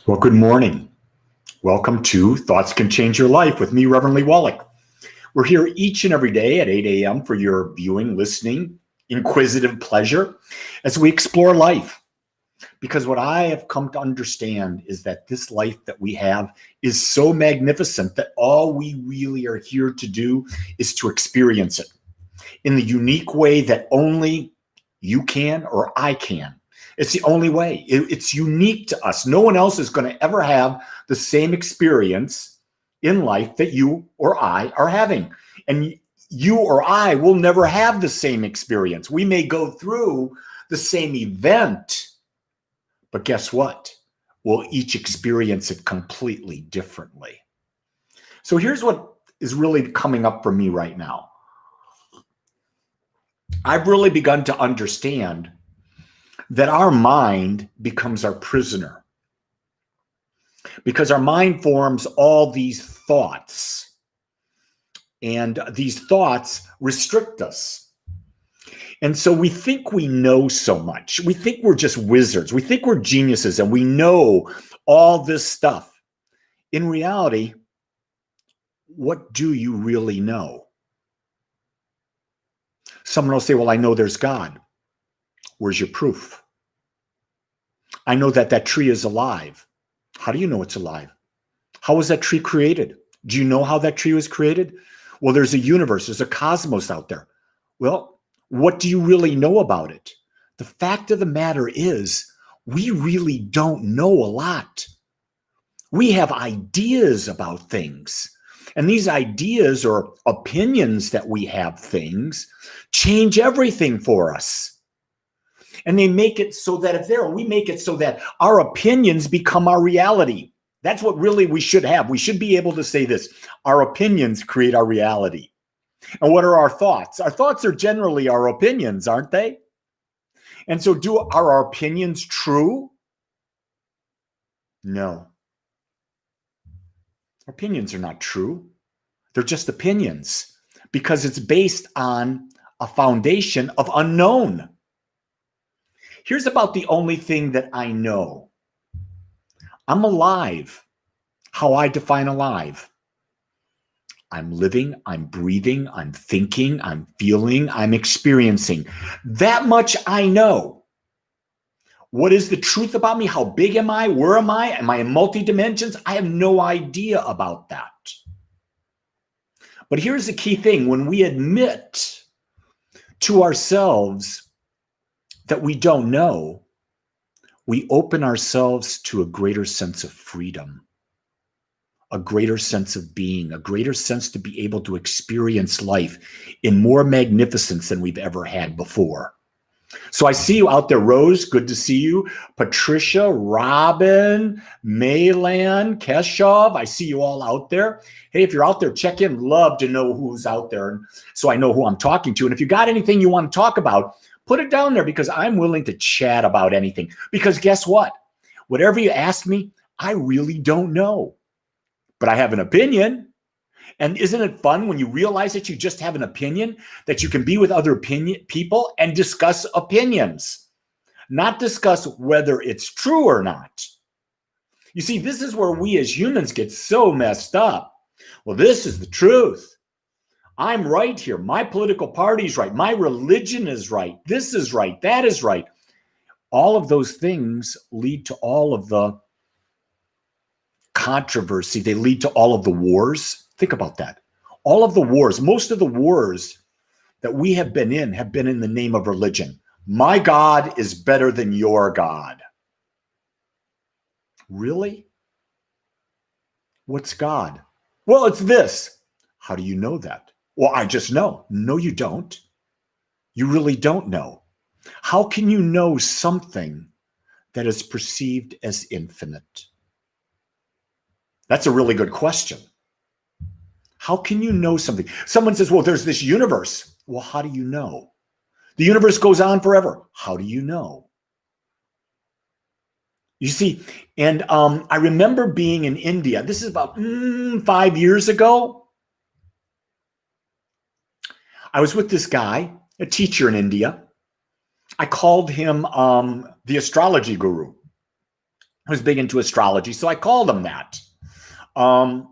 Well, good morning. Welcome to Thoughts Can Change Your Life with me, Reverend Lee Wallach. We're here each and every day at 8 a.m. for your viewing, listening, inquisitive pleasure as we explore life. Because what I have come to understand is that this life that we have is so magnificent that all we really are here to do is to experience it in the unique way that only you can or I can. It's the only way. It's unique to us. No one else is going to ever have the same experience in life that you or I are having. And you or I will never have the same experience. We may go through the same event, but guess what? We'll each experience it completely differently. So here's what is really coming up for me right now. I've really begun to understand that our mind becomes our prisoner because our mind forms all these thoughts, and these thoughts restrict us. And so we think we know so much. We think we're just wizards. We think we're geniuses and we know all this stuff. In reality, what do you really know? Someone will say, well, I know there's God. Where's your proof? I know that that tree is alive. How do you know it's alive? How was that tree created? Do you know how that tree was created? Well, there's a universe, there's a cosmos out there. Well, what do you really know about it? The fact of the matter is, we really don't know a lot. We have ideas about things. And these ideas or opinions that we have things change everything for us. And they make it so that we make it so that our opinions become our reality. That's what really we should have. We should be able to say this: our opinions create our reality. And what are our thoughts? Our thoughts are generally our opinions, aren't they? And so are our opinions true? No. Opinions are not true. They're just opinions because it's based on a foundation of unknown. Here's about the only thing that I know. I'm alive. How I define alive. I'm living, I'm breathing, I'm thinking, I'm feeling, I'm experiencing. That much I know. What is the truth about me? How big am I? Where am I? Am I in multi-dimensions? I have no idea about that. But here's the key thing. When we admit to ourselves that we don't know, we open ourselves to a greater sense of freedom, a greater sense of being, a greater sense to be able to experience life in more magnificence than we've ever had before. So I see you out there, Rose, good to see you. Patricia, Robin, Maylan, Keshav, I see you all out there. Hey, if you're out there, check in. Love to know who's out there so I know who I'm talking to. And if you got anything you want to talk about, put it down there because I'm willing to chat about anything. Because guess what? Whatever you ask me, I really don't know. But I have an opinion. And isn't it fun when you realize that you just have an opinion, that you can be with other people and discuss opinions, not discuss whether it's true or not. You see, this is where we as humans get so messed up. Well, this is the truth. I'm right here. My political party's right. My religion is right. This is right. That is right. All of those things lead to all of the controversy. They lead to all of the wars. Think about that. All of the wars, most of the wars that we have been in the name of religion. My God is better than your God. Really? What's God? Well, it's this. How do you know that? Well, I just know. No, you don't. You really don't know. How can you know something that is perceived as infinite? That's a really good question. How can you know something? Someone says, well, there's this universe. Well, how do you know? The universe goes on forever. How do you know? You see, and I remember being in India. This is about 5 years ago. I was with this guy, a teacher in India, I called him the astrology guru. I was big into astrology, so I called him that. And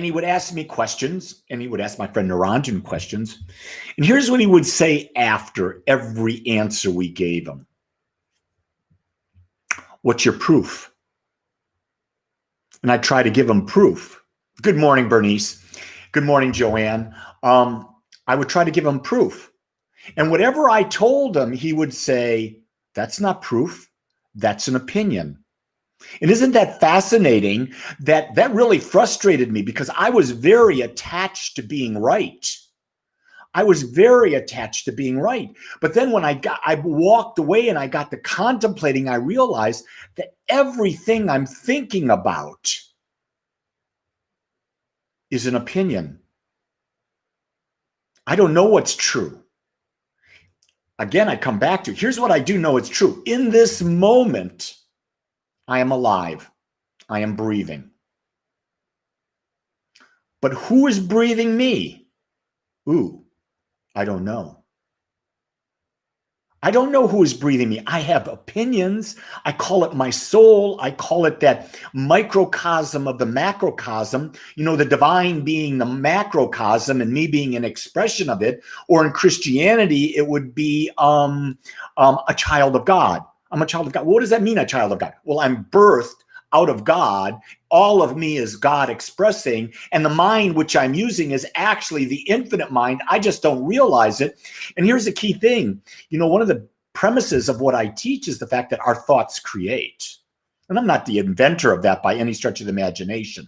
he would ask me questions, and he would ask my friend Naranjan questions. And here's what he would say after every answer we gave him. What's your proof? And I try to give him proof. Good morning, Bernice. Good morning, Joanne. I would try to give him proof. And whatever I told him, he would say, that's not proof. That's an opinion. And isn't that fascinating? That really frustrated me because I was very attached to being right. I was very attached to being right. But then when I walked away and I got to contemplating, I realized that everything I'm thinking about is an opinion. I don't know what's true. Again, I come back to, here's what I do know is true. In this moment, I am alive. I am breathing. But who is breathing me? Ooh, I don't know. I don't know who is breathing me. I have opinions. I call it my soul. I call it that microcosm of the macrocosm, the divine being the macrocosm and me being an expression of it. Or in Christianity, it would be a child of God. I'm a child of God. What does that mean, a child of God? Well, I'm birthed out of God. All of me is God expressing, and the mind which I'm using is actually the infinite mind. I just don't realize it. And here's the key thing. One of the premises of what I teach is the fact that our thoughts create. And I'm not the inventor of that by any stretch of the imagination.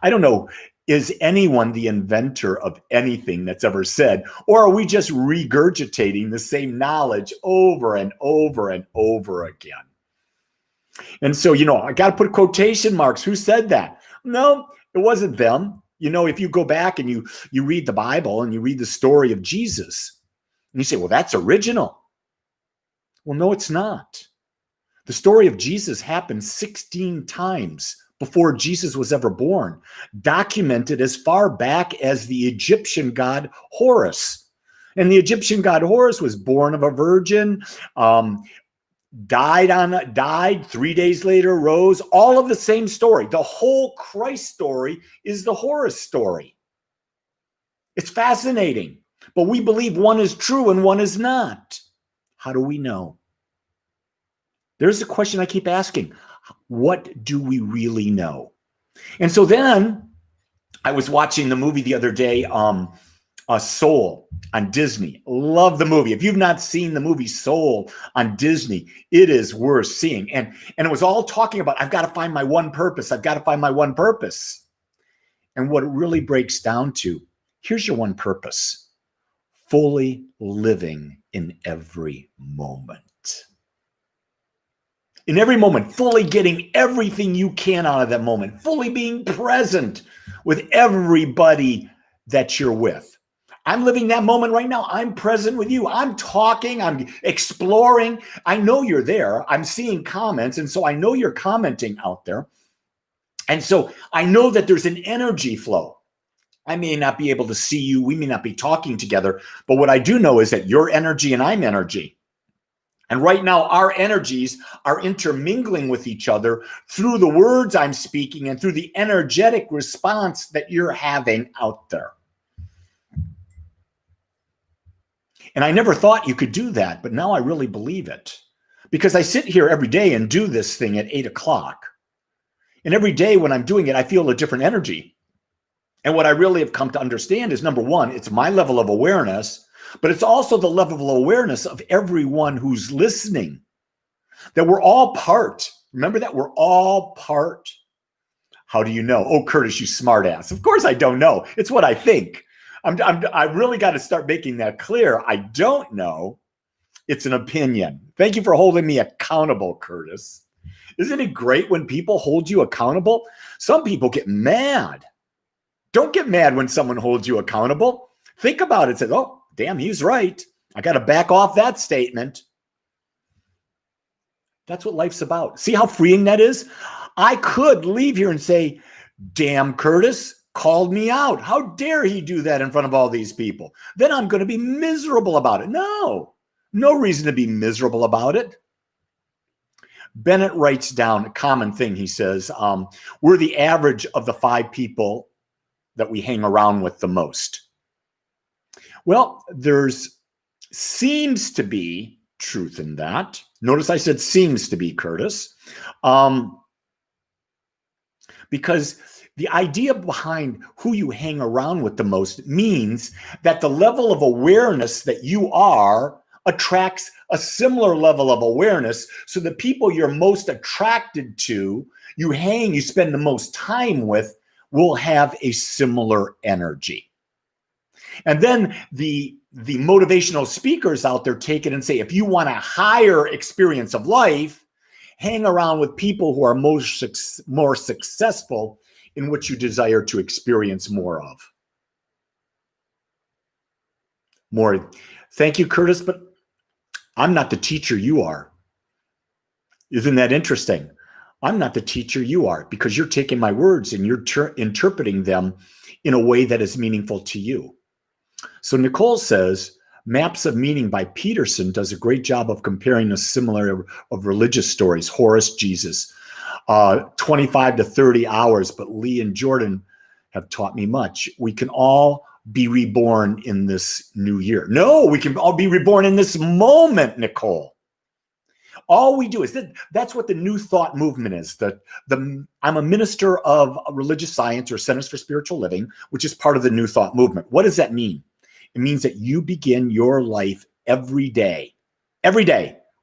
I don't know, is anyone the inventor of anything that's ever said? Or are we just regurgitating the same knowledge over and over and over again? And so, I got to put quotation marks. Who said that? No, it wasn't them. If you go back and you read the Bible and you read the story of Jesus, and you say, well, that's original. Well, no, it's not. The story of Jesus happened 16 times before Jesus was ever born, documented as far back as the Egyptian god Horus. And the Egyptian god Horus was born of a virgin, died 3 days later, rose, all of the same story. The whole Christ story is the Horus story. It's fascinating, but we believe one is true and one is not. How do we know? There's a question I keep asking. What do we really know? And so then I was watching the movie the other day, Soul on Disney. Love the movie. If you've not seen the movie Soul on Disney, it is worth seeing. And it was all talking about, I've got to find my one purpose. I've got to find my one purpose. And what it really breaks down to, here's your one purpose: fully living in every moment. In every moment, fully getting everything you can out of that moment, fully being present with everybody that you're with. I'm living that moment right now. I'm present with you. I'm talking. I'm exploring. I know you're there. I'm seeing comments. And so I know you're commenting out there. And so I know that there's an energy flow. I may not be able to see you. We may not be talking together. But what I do know is that you're energy and I'm energy. And right now, our energies are intermingling with each other through the words I'm speaking and through the energetic response that you're having out there. And I never thought you could do that, but now I really believe it. Because I sit here every day and do this thing at 8 o'clock. And every day when I'm doing it, I feel a different energy. And what I really have come to understand is, number one, it's my level of awareness, but it's also the level of awareness of everyone who's listening. That we're all part. Remember that? We're all part. How do you know? Oh, Curtis, you smartass. Of course I don't know. It's what I think. I really got to start making that clear. I don't know. It's an opinion. Thank you for holding me accountable, Curtis. Isn't it great when people hold you accountable? Some people get mad. Don't get mad when someone holds you accountable. Think about it. Say, oh, damn, he's right. I got to back off that statement. That's what life's about. See how freeing that is? I could leave here and say, damn, Curtis called me out. How dare he do that in front of all these people? Then I'm going to be miserable about it. No, No reason to be miserable about it. Bennett writes down a common thing. He says, we're the average of the 5 people that we hang around with the most. Well, there's seems to be truth in that. Notice I said seems to be, Curtis. Because the idea behind who you hang around with the most means that the level of awareness that you are attracts a similar level of awareness. So the people you're most attracted to, you spend the most time with, will have a similar energy. And then the motivational speakers out there take it and say, if you want a higher experience of life, hang around with people who are more successful in what you desire to experience more of. More. Thank you, Curtis, but I'm not the teacher you are. Isn't that interesting? I'm not the teacher you are, because you're taking my words and you're interpreting them in a way that is meaningful to you. So Nicole says, Maps of Meaning by Peterson does a great job of comparing the similar of religious stories. Horace, Jesus, 25 to 30 hours, but Lee and Jordan have taught me much. We can all be reborn in this new year. No, we can all be reborn in this moment, Nicole. All we do is that's what the New Thought movement is. I'm a minister of religious science, or Centers for Spiritual Living, which is part of the New Thought movement. What does that mean? It means that you begin your life every day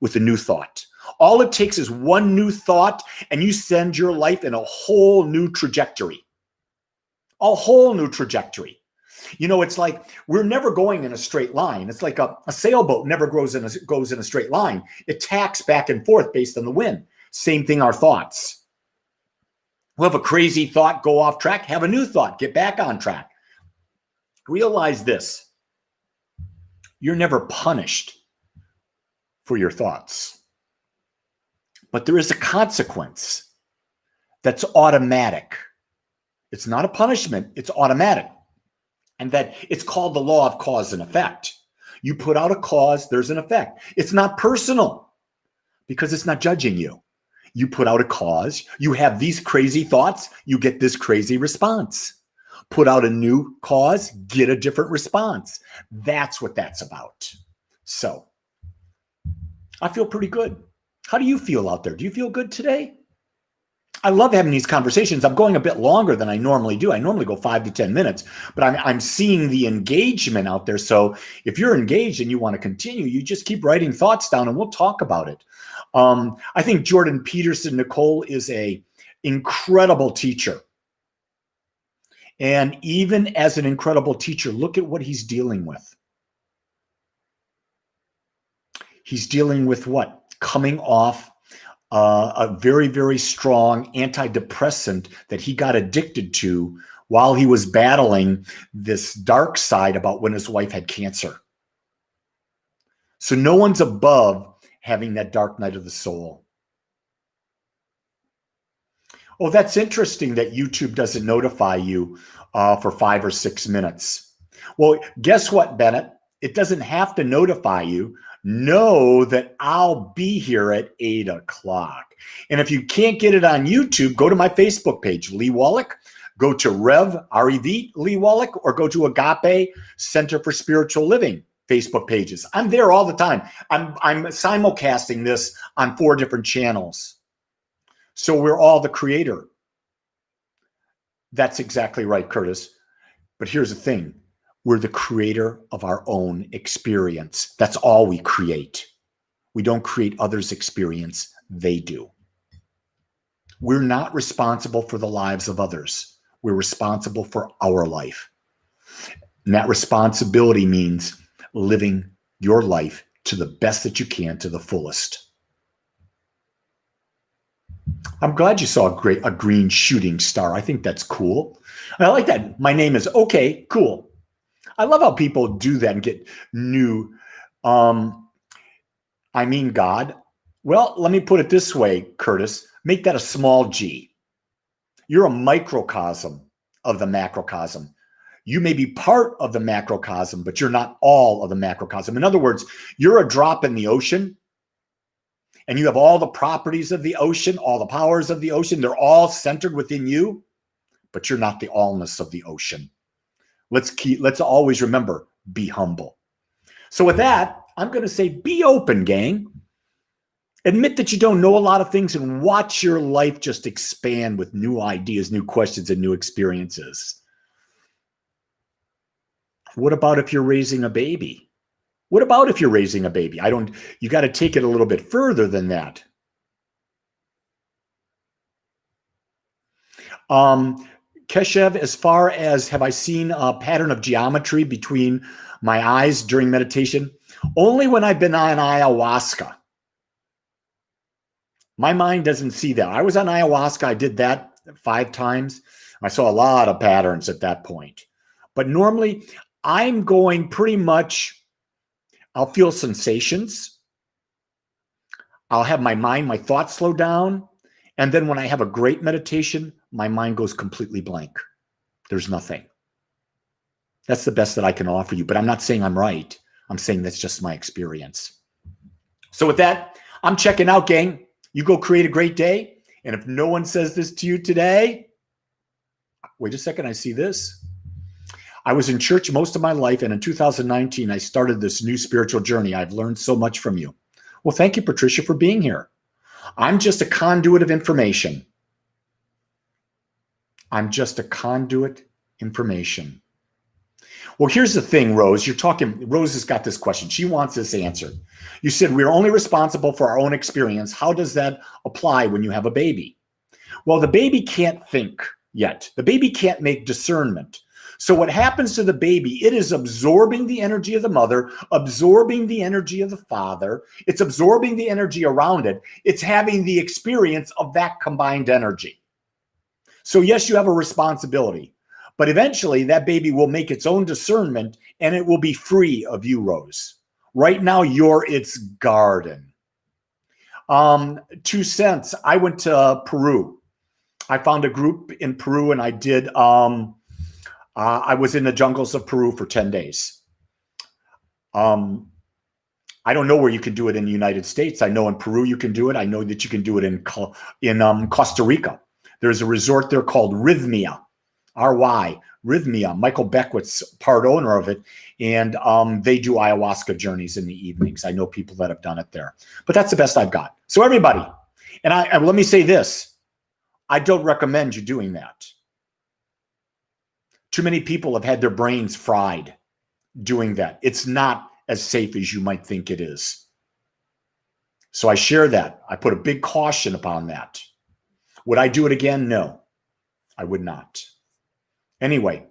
with a new thought. All it takes is one new thought, and you send your life in a whole new trajectory. A whole new trajectory. You know, it's like we're never going in a straight line. It's like a sailboat never goes in a straight line. It tacks back and forth based on the wind. Same thing, our thoughts. We'll have a crazy thought, go off track, have a new thought, get back on track. Realize this. You're never punished for your thoughts. But there is a consequence that's automatic. It's not a punishment, it's automatic. And that it's called the law of cause and effect. You put out a cause, there's an effect. It's not personal because it's not judging you. You put out a cause, you have these crazy thoughts, you get this crazy response. Put out a new cause, get a different response. That's what that's about. So, I feel pretty good. How do you feel out there? Do you feel good today? I love having these conversations. I'm going a bit longer than I normally do. I normally go 5 to 10 minutes, but I'm seeing the engagement out there. So if you're engaged and you want to continue, you just keep writing thoughts down and we'll talk about it. I think Jordan Peterson, Nicole, is an incredible teacher. And even as an incredible teacher, look at what he's dealing with. He's dealing with what? Coming off a very, very strong antidepressant that he got addicted to while he was battling this dark side about when his wife had cancer. So no one's above having that dark night of the soul. Oh, that's interesting that YouTube doesn't notify you for 5 or 6 minutes. Well, guess what, Bennett? It doesn't have to notify you. Know that I'll be here at 8 o'clock. And if you can't get it on YouTube, go to my Facebook page, Lee Wallach. Go to R-E-V, Lee Wallach, or go to Agape Center for Spiritual Living Facebook pages. I'm there all the time. I'm simulcasting this on 4 different channels. So we're all the creator. That's exactly right, Curtis. But here's the thing. We're the creator of our own experience. That's all we create. We don't create others' experience. They do. We're not responsible for the lives of others. We're responsible for our life. And that responsibility means living your life to the best that you can, to the fullest. I'm glad you saw a green shooting star. I think that's cool. I like that. My name is okay, cool. I love how people do that and get new. God. Well, let me put it this way, Curtis. Make that a small g. You're a microcosm of the macrocosm. You may be part of the macrocosm, but you're not all of the macrocosm. In other words, you're a drop in the ocean, and you have all the properties of the ocean, all the powers of the ocean. They're all centered within you, but you're not the allness of the ocean. Let's always remember, be humble. So with that, I'm going to say, be open, gang. Admit that you don't know a lot of things and watch your life just expand with new ideas, new questions, and new experiences. What about if you're raising a baby? What about if you're raising a baby? You got to take it a little bit further than that. Keshev, as far as have I seen a pattern of geometry between my eyes during meditation? Only when I've been on ayahuasca. My mind doesn't see that. I was on ayahuasca. I did that 5 times. I saw a lot of patterns at that point. But normally, I'm going pretty much, I'll feel sensations. I'll have my mind, my thoughts slow down. And then when I have a great meditation, my mind goes completely blank. There's nothing. That's the best that I can offer you. But I'm not saying I'm right. I'm saying that's just my experience. So with that, I'm checking out, gang. You go create a great day. And if no one says this to you today, wait a second, I see this. I was in church most of my life, and in 2019, I started this new spiritual journey. I've learned so much from you. Well, thank you, Patricia, for being here. I'm just a conduit of information. I'm just a conduit information. Well, here's the thing, Rose. Rose has got this question. She wants this answered. You said we're only responsible for our own experience. How does that apply when you have a baby? Well, the baby can't think yet. The baby can't make discernment. So what happens to the baby, it is absorbing the energy of the mother, absorbing the energy of the father. It's absorbing the energy around it. It's having the experience of that combined energy. So yes, you have a responsibility, but eventually that baby will make its own discernment and it will be free of you, Rose. Right now, you're its garden. 2 cents. I went to Peru. I found a group in Peru and I did, I was in the jungles of Peru for 10 days. I don't know where you can do it in the United States. I know in Peru you can do it. I know that you can do it in Costa Rica. There's a resort there called Rhythmia, R-Y, Rhythmia. Michael Beckwith's part owner of it. And they do ayahuasca journeys in the evenings. I know people that have done it there. But that's the best I've got. So everybody, and let me say this. I don't recommend you doing that. Too many people have had their brains fried doing that. It's not as safe as you might think it is. So I share that. I put a big caution upon that. Would I do it again? No, I would not. Anyway,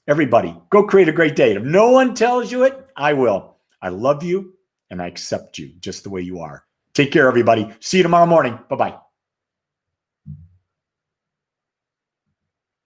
everybody, go create a great day. If no one tells you it, I will. I love you and I accept you just the way you are. Take care, everybody. See you tomorrow morning. Bye-bye.